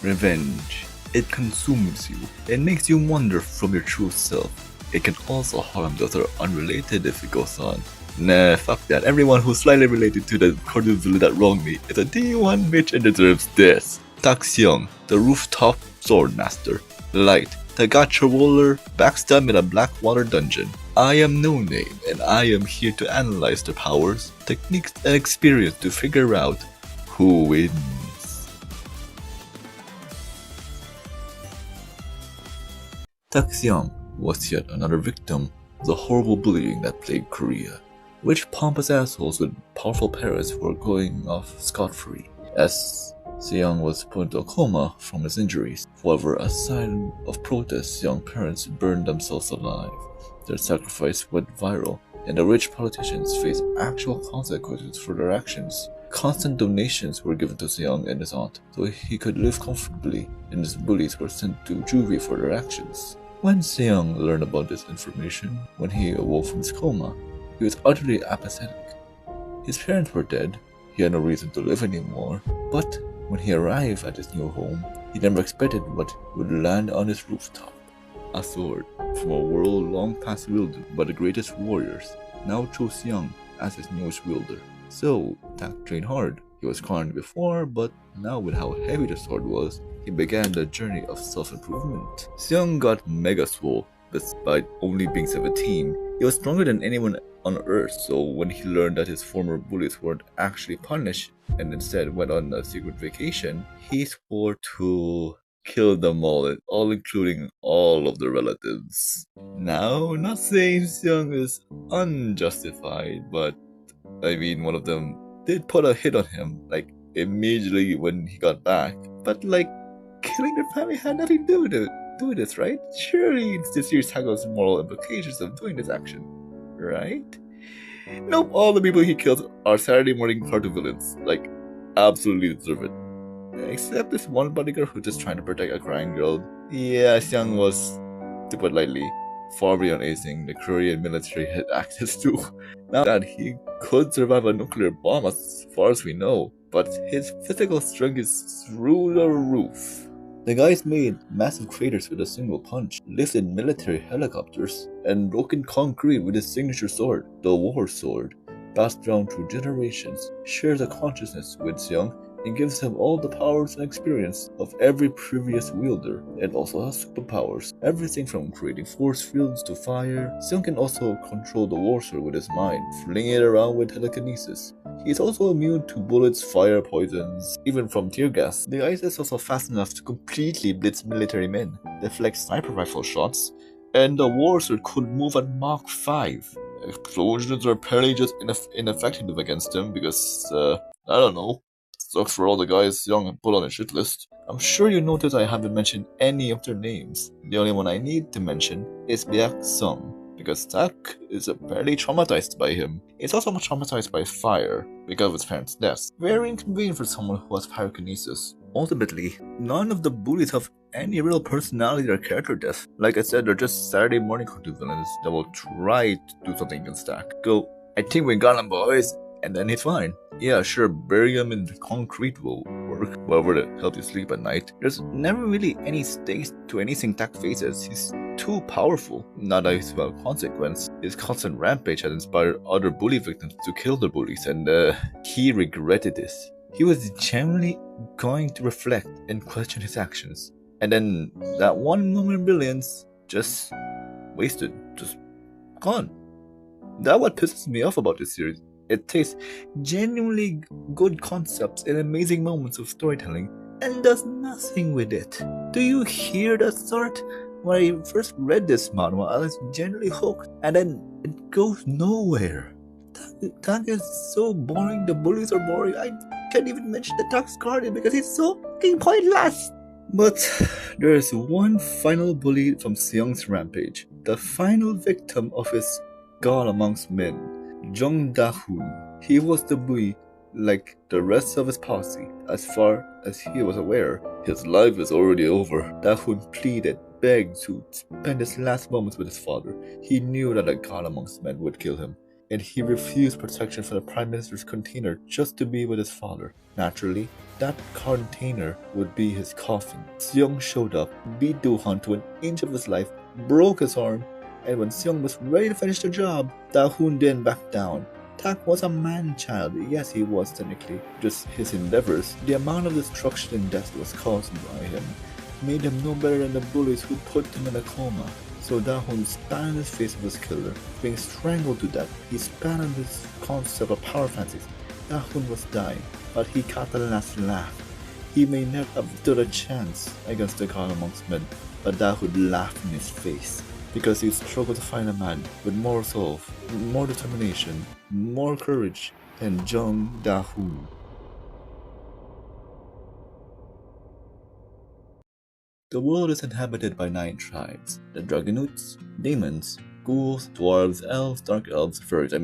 Revenge. It consumes you. It makes you wander from your true self. It can also harm those that are unrelated if it goes on. Nah, fuck that. Everyone who's slightly related to the cartoon villain that wronged me is a D1 bitch and deserves this. Takong, the Rooftop Swordmaster. Light, the Gacha roller, Backstabbed in a Blackwater dungeon. I am No Name, and I am here to analyze their powers, techniques, and experience to figure out who wins. Takong was yet another victim of the horrible bullying that plagued Korea. Rich pompous assholes with powerful parents were going off scot-free, as Seong was put into a coma from his injuries. However, a sign of protest, Seong's parents burned themselves alive. Their sacrifice went viral, and the rich politicians faced actual consequences for their actions. Constant donations were given to Seong and his aunt, so he could live comfortably, and his bullies were sent to juvie for their actions. When Seong learned about this information, when he awoke from his coma, he was utterly apathetic. His parents were dead, he had no reason to live anymore, but when he arrived at his new home, he never expected what would land on his rooftop. A sword from a world long past wielded by the greatest warriors now chose Jung as his newest wielder. So, Tak trained hard. He was crying before, but now with how heavy the sword was, he began the journey of self-improvement. Seong got mega swole. Despite only being 17, he was stronger than anyone on Earth, so when he learned that his former bullies weren't actually punished and instead went on a secret vacation, he swore to kill them all including all of the relatives. Now, not saying Seong is unjustified, but I mean, one of them did put a hit on him, like, immediately when he got back, but like, killing their family had nothing to do with it. Doing this, right? Surely it's the series tackles the moral implications of doing this action, right? Nope, all the people he killed are Saturday morning cartoon villains. Like, absolutely deserve it. Except this one bodyguard who's just trying to protect a crying girl. Yeah, Xiang was, to put lightly, far beyond anything the Korean military had access to. Now that he could survive a nuclear bomb as far as we know, but his physical strength is through the roof. The guys made massive craters with a single punch, lifted military helicopters, and broken concrete with his signature sword, the War Sword. Passed down through generations, shares a consciousness with Seong, and gives him all the powers and experience of every previous wielder, and also has superpowers. Everything from creating force fields to fire. Seong can also control the War Sword with his mind, flinging it around with telekinesis. He is also immune to bullets, fire, poisons, even from tear gas. The ice is also fast enough to completely blitz military men, deflect sniper rifle shots, and the War Sword could move at Mach 5. Explosions are apparently just ineffective against him because, I don't know, sucks for all the guys Young put on a shit list. I'm sure you noticed I haven't mentioned any of their names. The only one I need to mention is Byak Sung, because Tak is apparently traumatized by him. He's also traumatized by fire because of his parents' deaths. Very inconvenient for someone who has pyrokinesis. Ultimately, none of the bullies have any real personality or character depth. Like I said, they're just Saturday morning cartoon villains that will try to do something against Tak. Go, I think we got him, boys, and then he's fine. Yeah, sure, bury him in the concrete will work, whatever to help you sleep at night. There's never really any stakes to anything Tak faces. He's too powerful. Not that he's without consequence. His constant rampage has inspired other bully victims to kill the bullies, and he regretted this. He was genuinely going to reflect and question his actions. And then that one moment in billions just wasted, just gone. That's what pisses me off about this series. It takes genuinely good concepts and amazing moments of storytelling and does nothing with it. Do you hear that start? When I first read this manhwa, I was genuinely hooked, and then it goes nowhere. Tak is so boring, the bullies are boring, I can't even mention the Tak's guardian because he's so fucking pointless. But there's one final bully from Seong's rampage, the final victim of his God amongst men, Jung Da-hoon. He was the bully like the rest of his posse. As far as he was aware, his life is already over. Da-hoon pleaded, begged to spend his last moments with his father. He knew that a God amongst men would kill him. and he refused protection from the Prime Minister's container just to be with his father. Naturally, that container would be his coffin. Jung showed up, beat Do-han to an inch of his life, broke his arm, and when Jung was ready to finish the job, Da-hoon didn't back down. Tak was a man-child, yes he was technically, just his endeavors. The amount of destruction and death that was caused by him made him no better than the bullies who put him in a coma. So Da-hoon spat in his face of his killer, being strangled to death. He spat on this concept of power fancies. Da-hoon was dying, but he caught the last laugh. He may never have stood a chance against the god amongst men, but Da-hoon laughed in his face, because he struggled to find a man with more resolve, more determination, more courage than Jung Da-hoon. The world is inhabited by 9 tribes: the Dragonutes, demons, ghouls, dwarves, elves, dark elves, furries,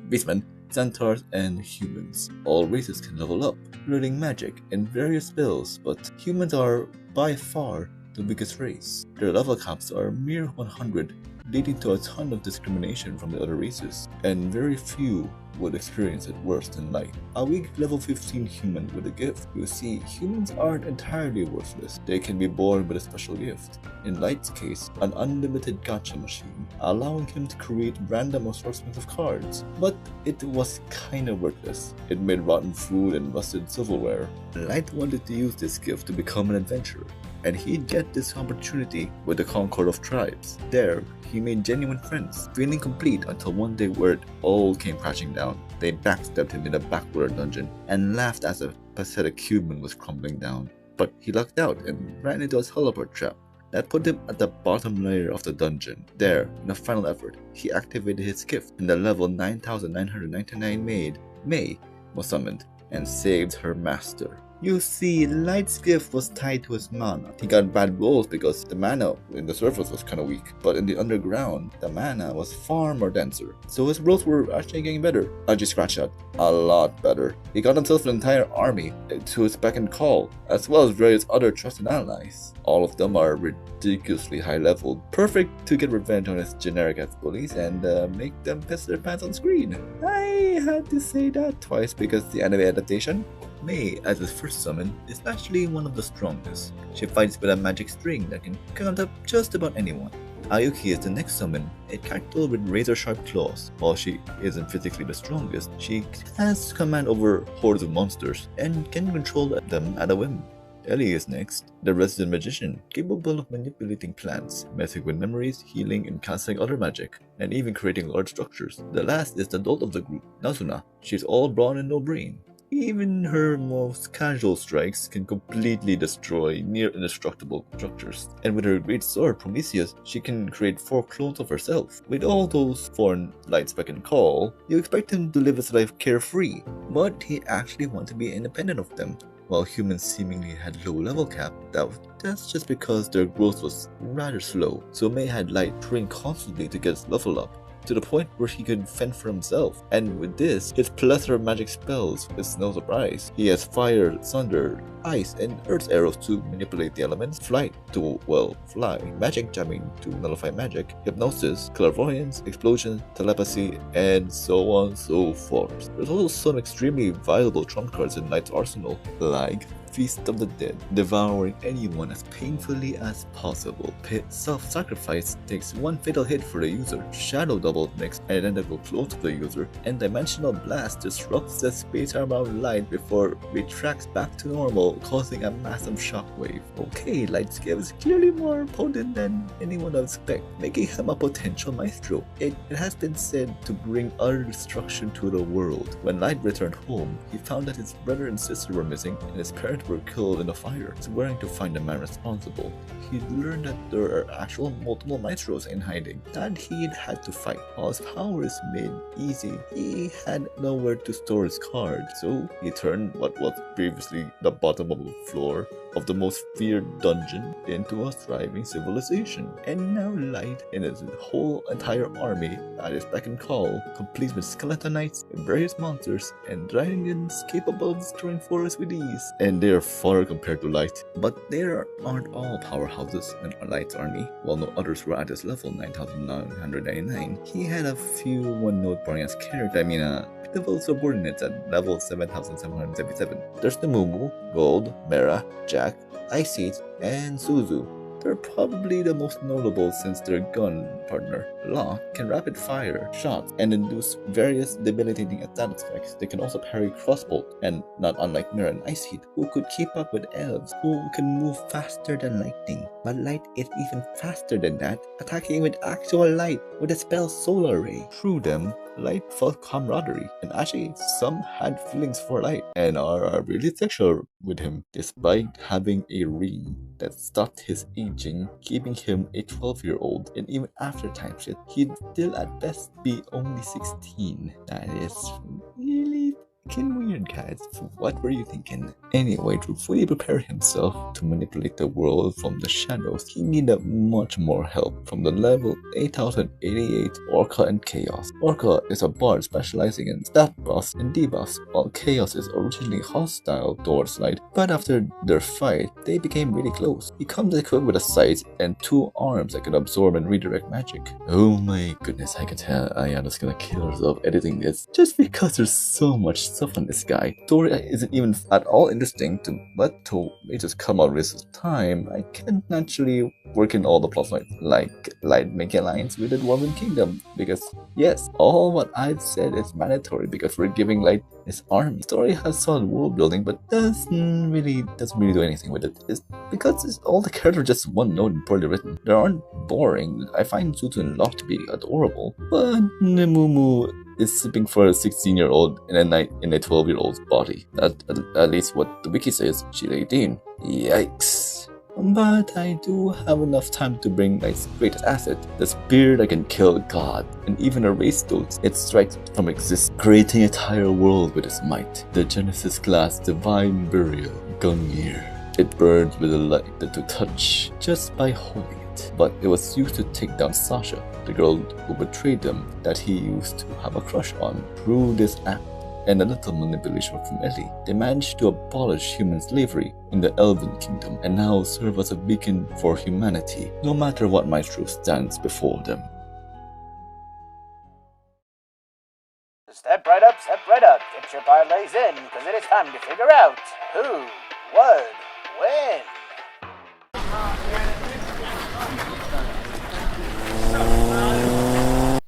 beastmen, centaurs, and humans. All races can level up, learning magic and various spells, but humans are by far the weakest race. Their level caps are mere 100, leading to a ton of discrimination from the other races, and very few would experience it worse than Light, a weak level 15 human with a gift. You see, humans aren't entirely worthless. They can be born with a special gift. In Light's case, an unlimited gacha machine, allowing him to create random assortments of cards. But it was kinda worthless. It made rotten food and rusted silverware. Light wanted to use this gift to become an adventurer, and he'd get this opportunity with the Concord of Tribes. There, he made genuine friends, feeling complete until one day where it all came crashing down. They backstabbed him in a Backwater dungeon and laughed as a pathetic human was crumbling down. But he lucked out and ran into a teleport trap that put him at the bottom layer of the dungeon. There, in a final effort, he activated his gift, and the level 9999 maid, May, was summoned and saved her master. You see, Light's gift was tied to his mana. He got bad rolls because the mana in the surface was kinda weak, but in the underground, the mana was far more denser. So his rolls were actually getting better. I just scratched that. A lot better. He got himself an entire army to his beck and call, as well as various other trusted allies. All of them are ridiculously high leveled, perfect to get revenge on his generic ass bullies and make them piss their pants on screen. I had to say that twice because the anime adaptation. May, as his first summon, is actually one of the strongest. She fights with a magic string that can count up just about anyone. Ayuki is the next summon, a character with razor-sharp claws. While she isn't physically the strongest, she has command over hordes of monsters and can control them at a whim. Ellie is next, the resident magician, capable of manipulating plants, messing with memories, healing, and casting other magic, and even creating large structures. The last is the adult of the group, Nazuna. She's all brawn and no brain. Even her most casual strikes can completely destroy near indestructible structures. And with her great sword, Prometheus, she can create 4 clones of herself. With all those foreign Light's beck and call, you expect him to live his life carefree, but he actually wants to be independent of them. While humans seemingly had low level cap, that's just because their growth was rather slow, so May had Light train constantly to get his level up, to the point where he could fend for himself. And with this, his plethora of magic spells is no surprise. He has fire, thunder, ice, and earth arrows to manipulate the elements, flight to, fly, magic jamming to nullify magic, hypnosis, clairvoyance, explosion, telepathy, and so on and so forth. There's also some extremely valuable trump cards in Light's arsenal, like Feast of the Dead, devouring anyone as painfully as possible. Self-sacrifice takes 1 fatal hit for the user. Shadow Double makes identical clone to the user, and Dimensional Blast disrupts the space around Light before retracts back to normal, causing a massive shockwave. Okay, Light's gift is clearly more potent than anyone would expect, making him a potential maestro. It has been said to bring utter destruction to the world. When Light returned home, he found that his brother and sister were missing, and his parents were killed in a fire. Swearing to find the man responsible, he learned that there are actual multiple maestros in hiding that he'd had to fight. While his power is made easy, he had nowhere to store his cards, so he turned what was previously the bottom of the floor of the most feared dungeon into a thriving civilization. And now Light and his whole entire army at his beck and call, complete with skeleton knights, various monsters, and dragons capable of destroying forests with ease. And they are far compared to Light. But there aren't all powerhouses in Light's army. While no others were at his level 9,999, he had a few one-note boring as character, pitiful subordinates at level 7,777. There's the Mumu, Gold, Mera, Jack, Iceit, and Suzu. They're probably the most notable since their gun partner, Law, can rapid fire shots and induce various debilitating attack effects. They can also parry crossbolt, and not unlike Mera and Iceit, who could keep up with elves, who can move faster than lightning. But Light is even faster than that, attacking with actual light with the spell Solar Ray. Through them, Light felt camaraderie, and actually some had feelings for Light and are really sexual with him, despite having a ring that stopped his aging, keeping him a 12-year-old, and even after time shift, he'd still at best be only 16. That is really weird, guys. What were you thinking? Anyway, to fully prepare himself to manipulate the world from the shadows, he needed much more help from the level 8088 Orca and Chaos. Orca is a bard specializing in stat buffs and debuffs, while Chaos is originally hostile towards Light, but after their fight, they became really close. He comes equipped with a sight and 2 arms that can absorb and redirect magic. Oh my goodness, I can tell Ayano's gonna kill herself editing this, just because there's so much stuff on this guy. Story isn't even at all interesting, but to just come out with his time, I can't naturally work in all the plot lines, like Light making alliance with the Dwarven Kingdom, because yes, all what I've said is mandatory because we're giving Light his army. The story has solid world building, but doesn't really do anything with it. It's because all the characters are just one note and poorly written. They aren't boring. I find Suzu and Locke to be adorable, but Mumu is sleeping for a 16-year-old in a 12-year-old's body. At least what the wiki says. She's 18. Yikes. But I do have enough time to bring Light's greatest asset, the spear that can kill God, and even erase those it strikes from existence, creating an entire world with its might. The Genesis class Divine Burial Gungnir. It burns with a light that to touch just by holding it. But it was used to take down Sasha, the girl who betrayed them that he used to have a crush on. Through this act and a little manipulation from Ellie, they managed to abolish human slavery in the Elven Kingdom and now serve as a beacon for humanity, no matter what maestro stands before them. Step right up, get your parlays in, because it is time to figure out who would win.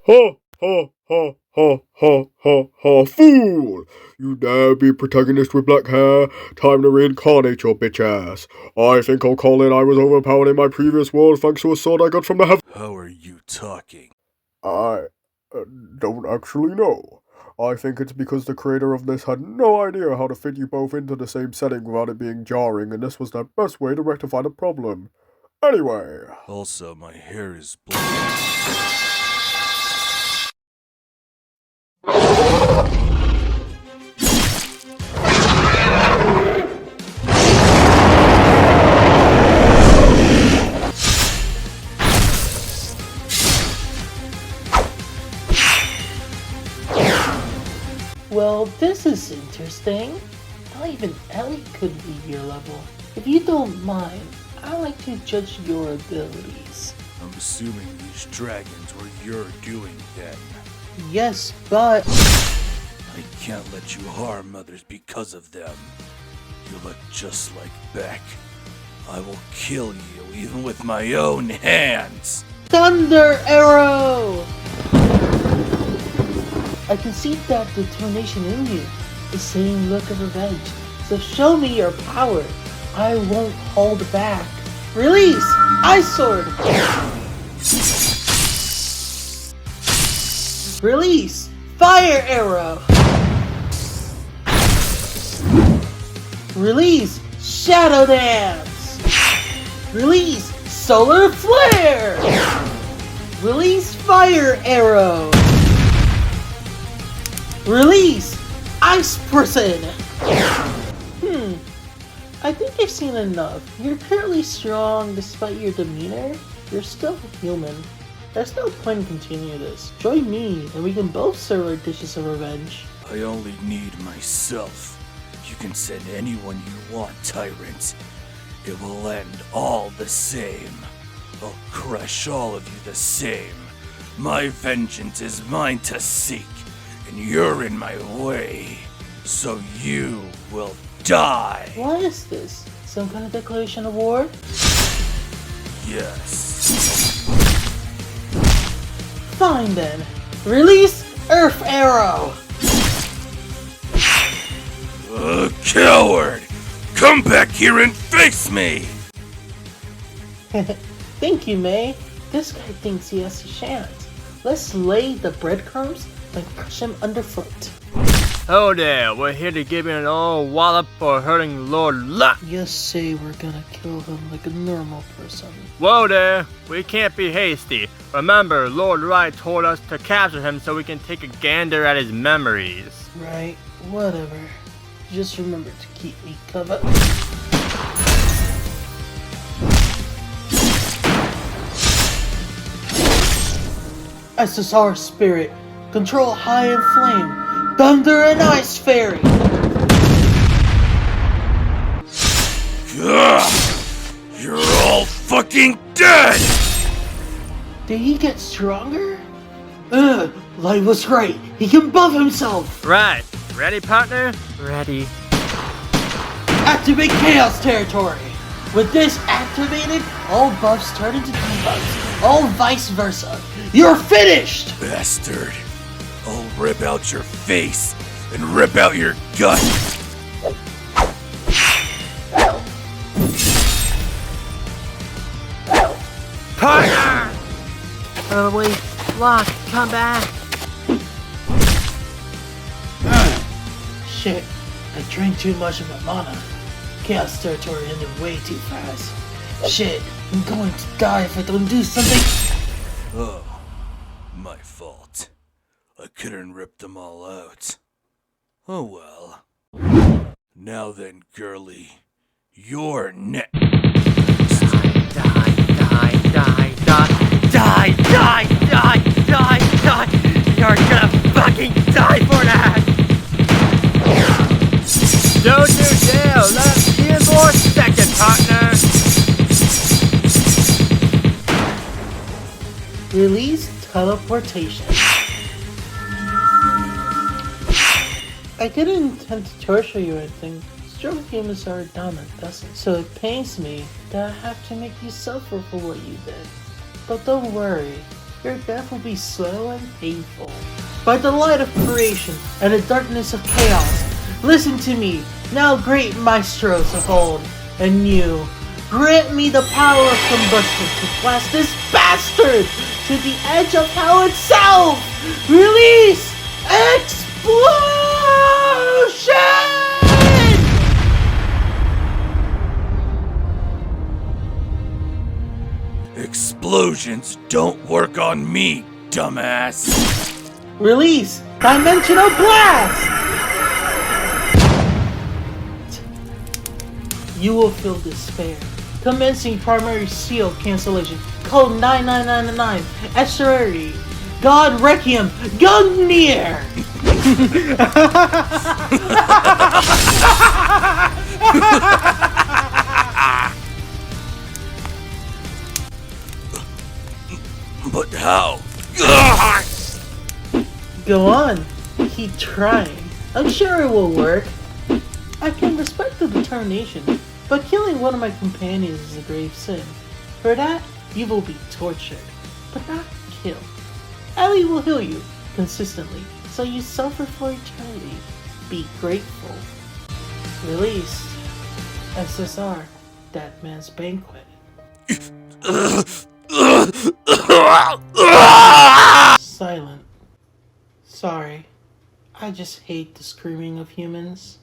Ha ha ha ha ha ha ha, fool! You dare be protagonist with black hair? Time to reincarnate your bitch ass. I think I'll call it I was overpowered in my previous world thanks to a sword I got from the How are you talking? I don't actually know. I think it's because the creator of this had no idea how to fit you both into the same setting without it being jarring, and this was the best way to rectify the problem. Anyway. Also, my hair is black. Well, this is interesting. Not even Ellie could be your level. If you don't mind, I'd like to judge your abilities. I'm assuming these dragons were your doing then. Yes, but... I can't let you harm others because of them. You look just like Beck. I will kill you even with my own hands. Thunder Arrow! I can see that determination in you, the same look of revenge. So show me your power. I won't hold back. Release! Ice Sword! Release! Fire Arrow! Release! Shadow Dance! Release! Solar Flare! Release Fire Arrow! Release! Ice Person! I think I've seen enough. You're clearly strong despite your demeanor. You're still human. There's no point in continuing this. Join me, and we can both serve our dishes of revenge. I only need myself. You can send anyone you want, tyrant. It will end all the same. I'll crush all of you the same. My vengeance is mine to seek, and you're in my way. So you will die. What is this? Some kind of declaration of war? Yes. Fine then. Release Earth Arrow! Coward! Come back here and face me! Thank you, May. This guy thinks he has a chance. Let's lay the breadcrumbs and crush him underfoot. Oh there, we're here to give you an old wallop for hurting Lord Luck. Just say we're gonna kill him like a normal person. Whoa there, we can't be hasty. Remember, Lord Wright told us to capture him so we can take a gander at his memories. Right, whatever. Just remember to keep me covered. SSR Spirit, control high and flame, thunder and ice fairy. You're all fucking dead! Did he get stronger? Light was right. He can buff himself. Right, ready partner? Ready. Activate Chaos Territory. With this activated, all buffs turn into debuffs. All vice versa. You're finished! Bastard. I'll rip out your face and rip out your gut. Partner! Oh wait, Lock, come back. Shit, I drank too much of my mana. Chaos Territory ended way too fast. Shit, I'm going to die if I don't do something. Oh, my fault. I couldn't rip them all out. Oh well. Now then, girly, you're next. Die! You're gonna fucking die for that! Don't you dare let us be in more second, partner! Release teleportation. I didn't intend to torture you or anything. Strong humans are dumb and doesn't. So it pains me that I have to make you suffer for what you did. But don't worry, your death will be slow and painful. By the light of creation and the darkness of chaos, listen to me, now great maestros of old, and you. Grant me the power of combustion to blast this bastard to the edge of hell itself! Release! Explosion! Explosions don't work on me, dumbass. Release! Dimensional Blast! You will feel despair. Commencing primary seal cancellation. Code 99999. Estuary. God Requiem. Gungnir! But how? Go on. Keep trying. I'm sure it will work. I can respect the determination, but killing one of my companions is a grave sin. For that, you will be tortured, but not killed. Ellie will heal you consistently, so you suffer for eternity. Be grateful. Released. SSR. That Man's Banquet. Silent. Sorry. I just hate the screaming of humans.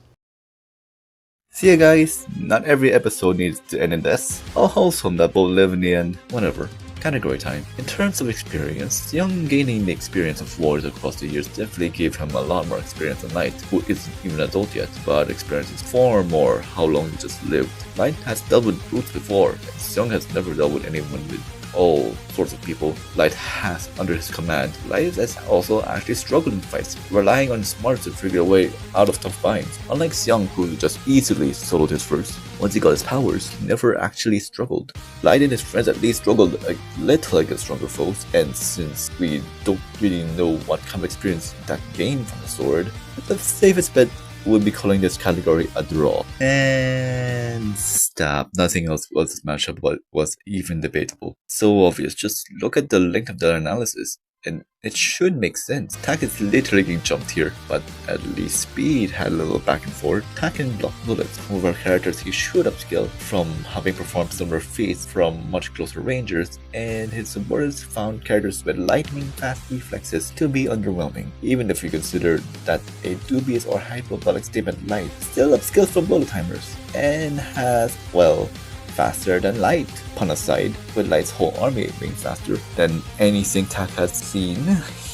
See ya guys, not every episode needs to end in this. How wholesome that both live in the end, whatever. Category time. In terms of experience, Jung gaining the experience of wars across the years definitely gave him a lot more experience than Light, who isn't even an adult yet, but experiences far more how long he just lived. Light has dealt with brutes before, and Jung has never dealt with anyone with all sorts of people Light has under his command. Light has also actually struggled in fights, relying on his smarts to figure a way out of tough binds. Unlike Xiang, who just easily soloed his first, once he got his powers, he never actually struggled. Light and his friends at least struggled a little against stronger foes, and since we don't really know what kind of experience that gained from the sword, the safest bet would be calling this category a draw. And stop. Nothing else was this matchup was even debatable. So obvious, just look at the length of the analysis, and it should make sense. Tak is literally getting jumped here, but at least Speed had a little back and forth. Tak can block bullets. Some of our characters he should upskill from having performed similar feats from much closer rangers, and his subordinates found characters with lightning fast reflexes to be underwhelming, even if you consider that a dubious or hyperbolic statement Light still upskills from bullet timers, and has, well, faster than Light. Pun aside, with Light's whole army being faster than anything Tak has seen,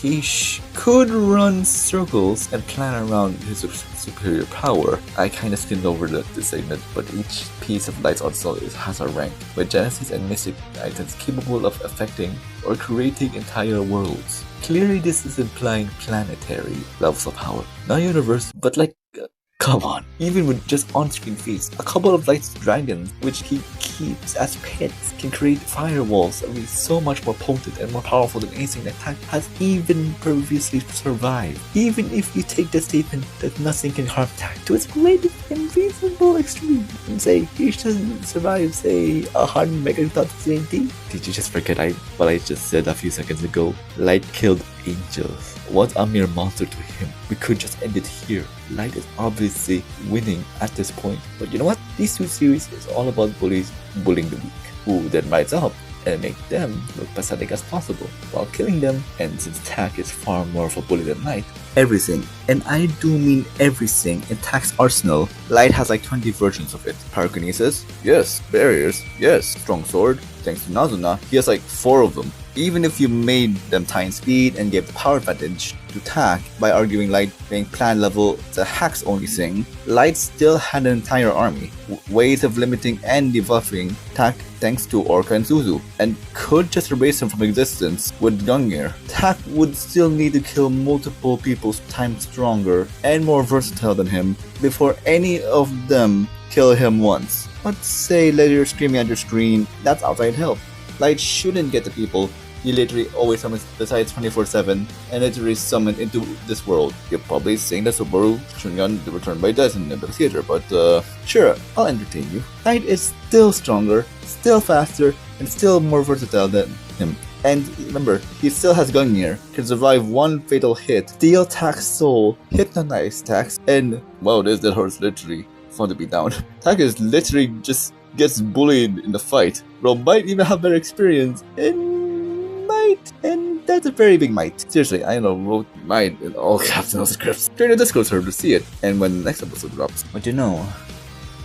he could run circles and plan around his superior power. I kinda skimmed over this segment, but each piece of Light's arsenal has a rank, with Genesis and Mystic items capable of affecting or creating entire worlds. Clearly this is implying planetary levels of power, not universe, but like, come on. Even with just on-screen feats, a couple of Light's dragons, which he keeps as pets, can create firewalls that will be so much more potent and more powerful than anything that Tak has even previously survived. Even if you take the statement that nothing can harm Tak to its greatest and reasonable extreme, and say he shouldn't survive, say, 100 megaton Jacinthe. Did you just forget what I just said a few seconds ago? Light killed angels. Was a mere monster to him. We could just end it here. Light is obviously winning at this point. But you know what? These two series is all about bullying the weak, who then rise up and make them look pathetic as possible while killing them. And since Tak is far more of a bully than Light, everything, and I do mean everything, in Tak's arsenal, Light has like 20 versions of it. Pyrokinesis? Yes. Barriers? Yes. Strong sword? Thanks to Nazuna, he has like 4 of them. Even if you made them time speed and gave the power advantage to Tak by arguing Light being plan level the hacks only thing, Light still had an entire army, ways of limiting and debuffing Tak thanks to Orca and Suzu, and could just erase him from existence with Gungnir. Tak would still need to kill multiple people times stronger and more versatile than him before any of them kill him once. But say later screaming at your screen, that's outside help. Light shouldn't get the people he literally always summons besides 24/7 and literally summoned into this world. You're probably saying that Subaru Shunyan the return by death in the theater, but sure, I'll entertain you. Light is still stronger, still faster, and still more versatile than him. And remember, he still has Gungnir, can survive one fatal hit, steal Tak's soul, hypnotize Tak, and wow, that hurts literally. Fun to be down. Tak is literally just gets bullied in the fight. Bro might even have better experience and might, and that's a very big might. Seriously, I wrote might in all caps in all scripts. Join the Discord server to see it, and when the next episode drops. But you know,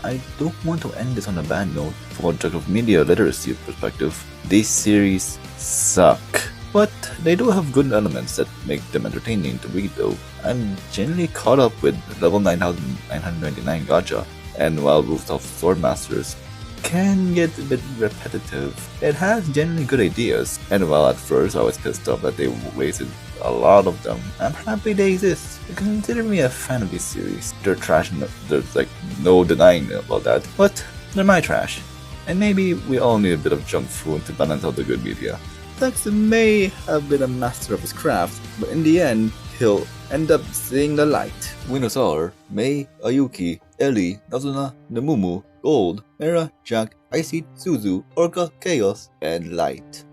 I don't want to end this on a bad note. From a judge of media literacy perspective, these series suck. But they do have good elements that make them entertaining to read though. I'm generally caught up with level 9999 Gacha, and while Rooftop Swordmasters can get a bit repetitive, it has generally good ideas, and while at first I was pissed off that they wasted a lot of them, I'm happy they exist. Consider me a fan of this series. They're trash and there's like no denying about that, but they're my trash. And maybe we all need a bit of junk food to balance out the good media. Dex may have been a master of his craft, but in the end, he'll end up seeing the light. Winners are Mei, Ayuki, Ellie, Nazuna, Nemumu, Gold, Mera, Jack, Icy, Suzu, Orca, Chaos, and Light.